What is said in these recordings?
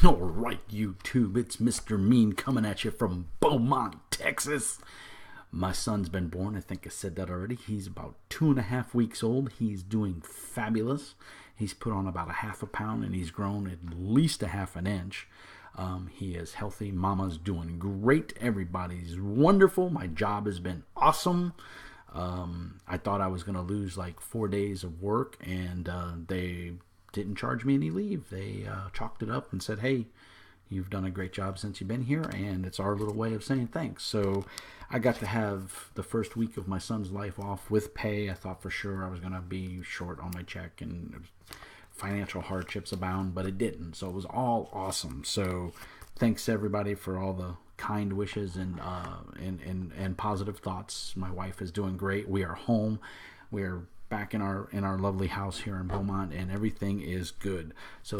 All right, YouTube, it's Mr. Mean coming at you from Beaumont, Texas. My son's been born. I think I said that already. He's about 2.5 weeks old. He's doing fabulous. He's put on about 1/2 pound, and he's grown at least 1/2 inch. He is healthy. Mama's doing great. Everybody's wonderful. My job has been awesome. I thought I was going to lose like 4 days of work, and they didn't charge me any leave. They chalked it up and said, hey, you've done a great job since you've been here, and it's our little way of saying thanks. So I got to have the first week of my son's life off with pay. I thought for sure I was going to be short on my check and financial hardships abound, but it didn't. So it was all awesome. So thanks everybody for all the kind wishes and positive thoughts. My wife is doing great. We are home. We're back in our lovely house here in Beaumont, and everything is good. So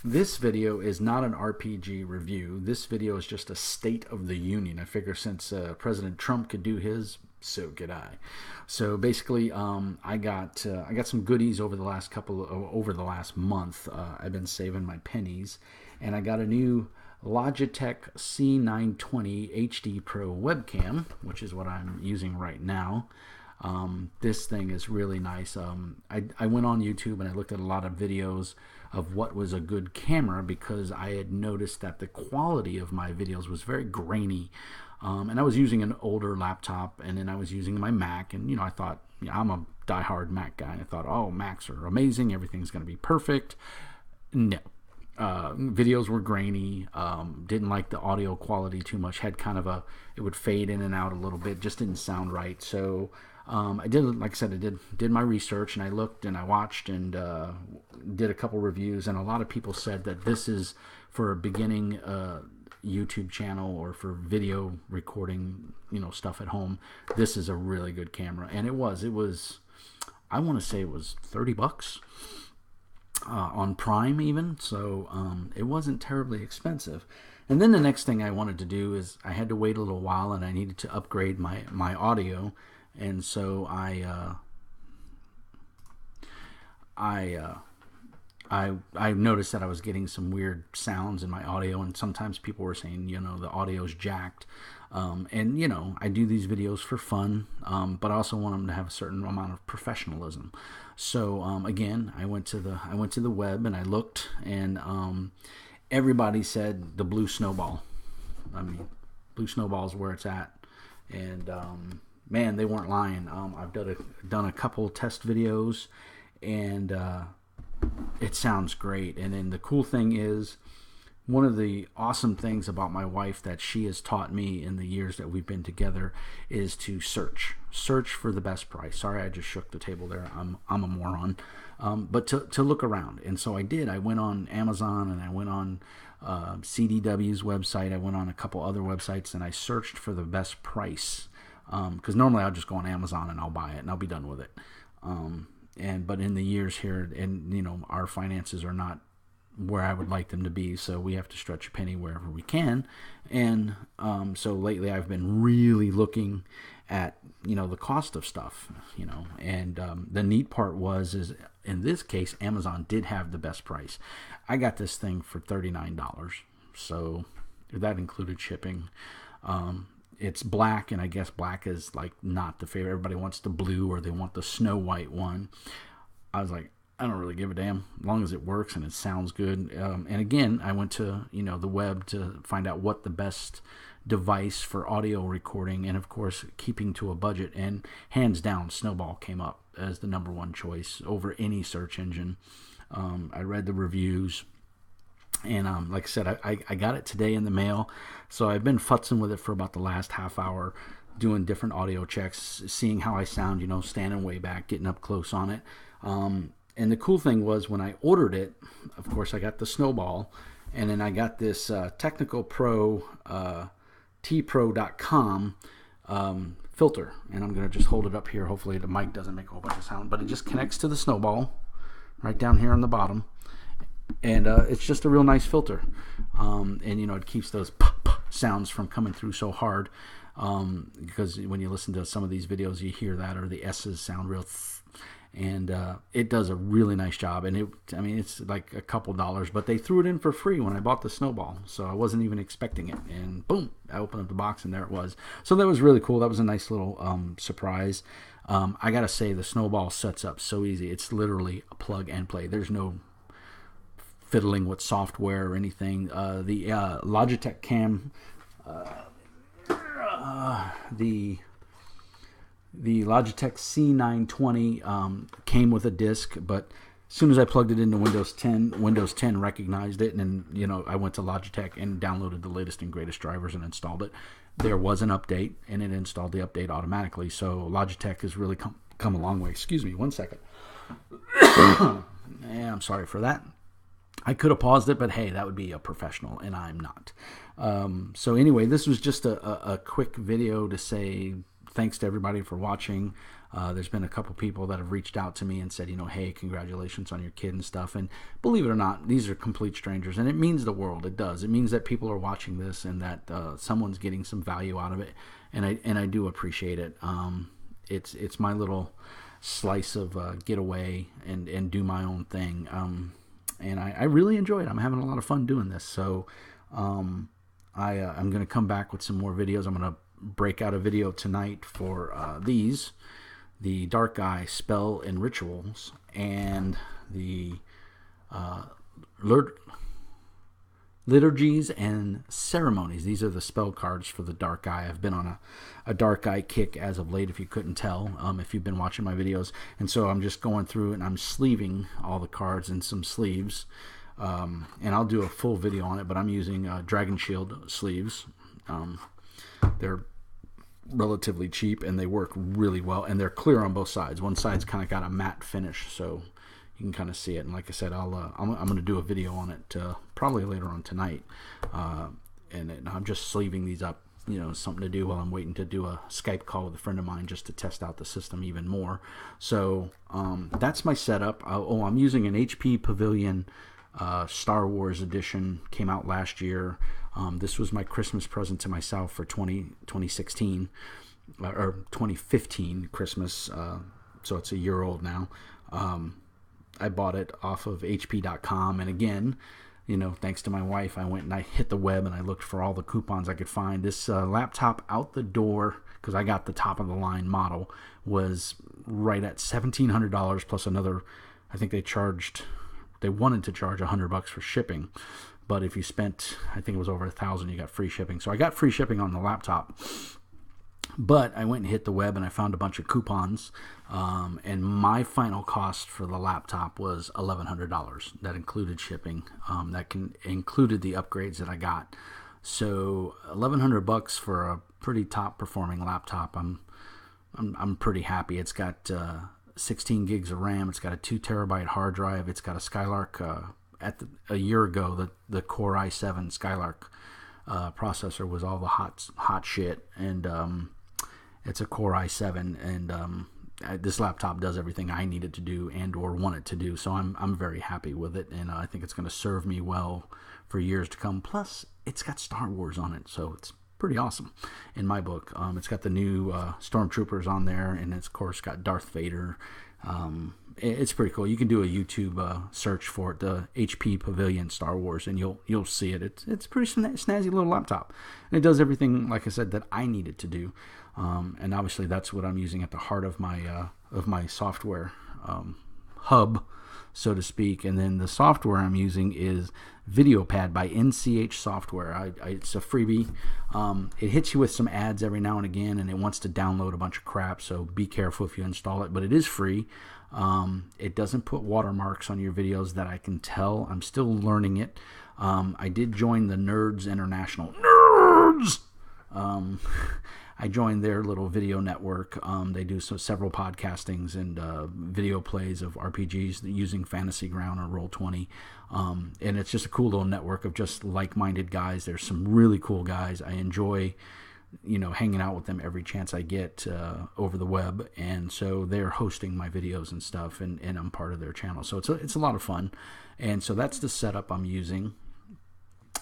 this video is not an RPG review. This video is just a State of the Union. I figure since President Trump could do his, so could I. So basically, I got some goodies over the last month. I've been saving my pennies, and I got a new Logitech C920 HD Pro webcam, which is what I'm using right now. This thing is really nice. I went on YouTube and I looked at a lot of videos of what was a good camera, because I had noticed that the quality of my videos was very grainy. And I was using an older laptop, and then I was using my Mac, and I thought, I'm a diehard Mac guy. I thought, oh, Macs are amazing. Everything's going to be perfect. No. Videos were grainy. Didn't like the audio quality too much. Had kind of it would fade in and out a little bit. Just didn't sound right. So I did, like I said, I did my research, and I looked and I watched and did a couple reviews, and a lot of people said that this is for a beginning YouTube channel or for video recording, stuff at home. This is a really good camera, and it was. I want to say it was $30 on Prime even, so it wasn't terribly expensive. And then the next thing I wanted to do is I had to wait a little while, and I needed to upgrade my audio. And so I noticed that I was getting some weird sounds in my audio, and sometimes people were saying, the audio's jacked. And I do these videos for fun, but I also want them to have a certain amount of professionalism. So again, I went to the web and I looked, and everybody said the Blue Snowball. I mean, Blue Snowball is where it's at, and man, they weren't lying. I've done a couple test videos, and it sounds great. And then the cool thing is, one of the awesome things about my wife that she has taught me in the years that we've been together is to search for the best price. Sorry, I just shook the table there. I'm a moron. But to look around. And so I did. I went on Amazon, and I went on CDW's website. I went on a couple other websites, and I searched for the best price. Because normally I'll just go on Amazon and I'll buy it and I'll be done with it. But in the years here, and our finances are not where I would like them to be, so we have to stretch a penny wherever we can. And so lately I've been really looking at the cost of stuff, and the neat part is in this case Amazon did have the best price. I got this thing for $39, so that included shipping. It's black, and I guess black is like not the favorite. Everybody wants the blue, or they want the snow white one. I was like, I don't really give a damn, as long as it works and it sounds good. And again, I went to the web to find out what the best device for audio recording, and of course keeping to a budget. And hands down, Snowball came up as the #1 choice over any search engine. I read the reviews. And like I said, I got it today in the mail, so I've been futzing with it for about the last half hour, doing different audio checks, seeing how I sound, standing way back, getting up close on it. And the cool thing was, when I ordered it, of course, I got the Snowball, and then I got this Technical Pro tpro.com filter, and I'm going to just hold it up here. Hopefully the mic doesn't make a whole bunch of sound, but it just connects to the Snowball right down here on the bottom. And it's just a real nice filter, and it keeps those sounds from coming through so hard, because when you listen to some of these videos, you hear that, or the S's sound real and it does a really nice job. And it's like a couple dollars, but they threw it in for free when I bought the Snowball, so I wasn't even expecting it. And boom, I opened up the box and there it was. So that was really cool. That was a nice little surprise. I gotta say, the Snowball sets up so easy. It's literally a plug and play. There's no fiddling with software or anything. The Logitech cam, the Logitech C920 came with a disc, but as soon as I plugged it into Windows 10 recognized it, and then I went to Logitech and downloaded the latest and greatest drivers and installed it. There was an update, and it installed the update automatically. So Logitech has really come a long way. Excuse me, one second. Yeah, I'm sorry for that. I could have paused it, but hey, that would be a professional, and I'm not. So anyway, this was just a quick video to say thanks to everybody for watching. There's been a couple people that have reached out to me and said, hey, congratulations on your kid and stuff. And believe it or not, these are complete strangers, and it means the world. It does. It means that people are watching this and that someone's getting some value out of it, and I do appreciate it. It's my little slice of get away and do my own thing. And I really enjoy it. I'm having a lot of fun doing this. So I'm going to come back with some more videos. I'm going to break out a video tonight for the Dark Eye Spell and Rituals, and the Liturgies and Ceremonies. These are the spell cards for the Dark Eye. I've been on a Dark Eye kick as of late, if you couldn't tell, if you've been watching my videos. And so I'm just going through and I'm sleeving all the cards in some sleeves. And I'll do a full video on it, but I'm using Dragon Shield sleeves. They're relatively cheap and they work really well, and they're clear on both sides. One side's kind of got a matte finish, so you can kind of see it. And like I said, I'm going to do a video on it probably later on tonight. And I'm just sleeving these up, something to do while I'm waiting to do a Skype call with a friend of mine just to test out the system even more. So that's my setup. I'm using an HP Pavilion Star Wars edition. Came out last year. This was my Christmas present to myself for 2016 or 2015 Christmas. So it's a year old now. I bought it off of HP.com, and again, thanks to my wife, I went and I hit the web and I looked for all the coupons I could find. This laptop out the door, because I got the top of the line model, was right at $1,700 plus another. I think they wanted to charge $100 for shipping, but if you spent, I think it was over $1,000, you got free shipping. So I got free shipping on the laptop. But I went and hit the web and I found a bunch of coupons, and my final cost for the laptop was $1,100. That included shipping. Included the upgrades that I got. So $1,100 for a pretty top performing laptop. I'm pretty happy. It's got 16 gigs of RAM. It's got a 2 terabyte hard drive. It's got a Skylark. A year ago, the Core i7 Skylark processor was all the hot shit, and it's a Core i7, and this laptop does everything I need it to do and or want it to do. So I'm very happy with it, and I think it's going to serve me well for years to come. Plus, it's got Star Wars on it, so it's pretty awesome in my book. It's got the new Stormtroopers on there, and it's of course got Darth Vader. It's pretty cool. You can do a YouTube search for it, the HP Pavilion Star Wars, and you'll see it. It's a pretty snazzy little laptop, and it does everything, like I said, that I need it to do. And obviously, that's what I'm using at the heart of my software hub, so to speak. And then the software I'm using is VideoPad by NCH Software. It's a freebie. It hits you with some ads every now and again, and it wants to download a bunch of crap, so be careful if you install it. But it is free. It doesn't put watermarks on your videos that I can tell. I'm still learning it. I did join the Nerds International. Nerds! I joined their little video network. They do several podcastings and video plays of RPGs using Fantasy Ground or Roll20. And it's just a cool little network of just like-minded guys. There's some really cool guys. I enjoy hanging out with them every chance I get over the web, and so they're hosting my videos and stuff, and I'm part of their channel, so it's a lot of fun. And so that's the setup I'm using.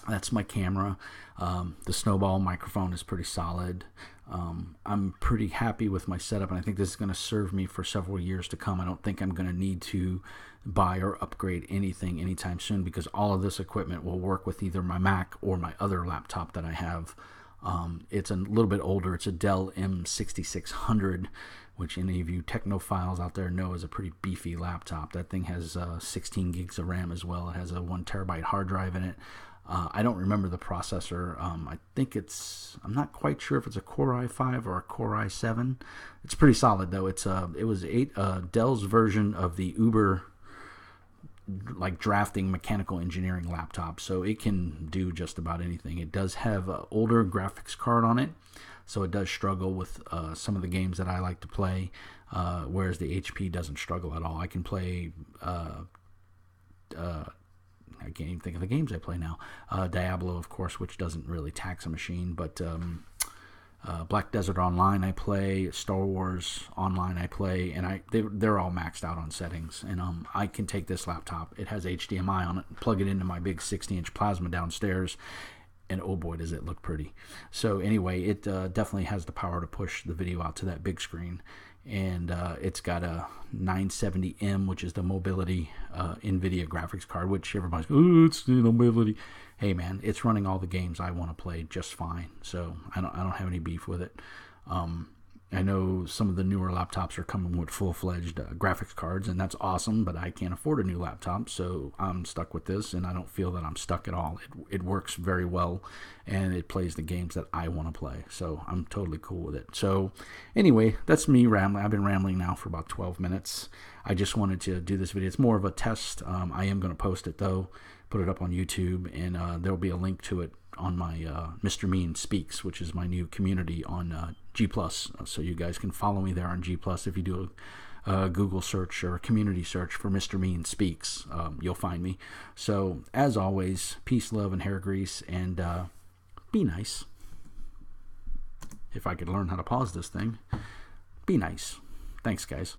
That's my camera. The Snowball microphone is pretty solid. I'm pretty happy with my setup, and I think this is going to serve me for several years to come. I don't think I'm going to need to buy or upgrade anything anytime soon, because all of this equipment will work with either my Mac or my other laptop that I have. It's a little bit older. It's a Dell M6600, which any of you technophiles out there know is a pretty beefy laptop. That thing has 16 gigs of RAM as well. It has a 1 terabyte hard drive in it. I don't remember the processor. I'm not quite sure if it's a Core i5 or a Core i7. It's pretty solid though. It was Dell's version of the Uber like drafting mechanical engineering laptop, so it can do just about anything. It does have an older graphics card on it, so it does struggle with some of the games that I like to play, whereas the HP doesn't struggle at all. I can play I can't even think of the games I play now. Diablo, of course, which doesn't really tax a machine, but Black Desert Online I play, Star Wars Online I play, and they're all maxed out on settings. And I can take this laptop. It has HDMI on it, plug it into my big 60-inch plasma downstairs, and oh boy, does it look pretty. So anyway, it definitely has the power to push the video out to that big screen. And it's got a 970M, which is the mobility NVIDIA graphics card, which everybody's, oh, it's the mobility. Hey man, it's running all the games I want to play just fine, so I don't have any beef with it. I know some of the newer laptops are coming with full-fledged graphics cards, and that's awesome, but I can't afford a new laptop, so I'm stuck with this, and I don't feel that I'm stuck at all. It works very well, and it plays the games that I want to play, so I'm totally cool with it. So anyway, that's me rambling. I've been rambling now for about 12 minutes. I just wanted to do this video. It's more of a test. I am going to post it, though, put it up on YouTube, and there will be a link to it on my Mr. Mean Speaks, which is my new community on G+. So you guys can follow me there on G+. If you do a Google search or a community search for Mr. Mean Speaks, you'll find me. So as always, peace, love, and hair grease, and be nice. If I could learn how to pause this thing, be nice. Thanks, guys.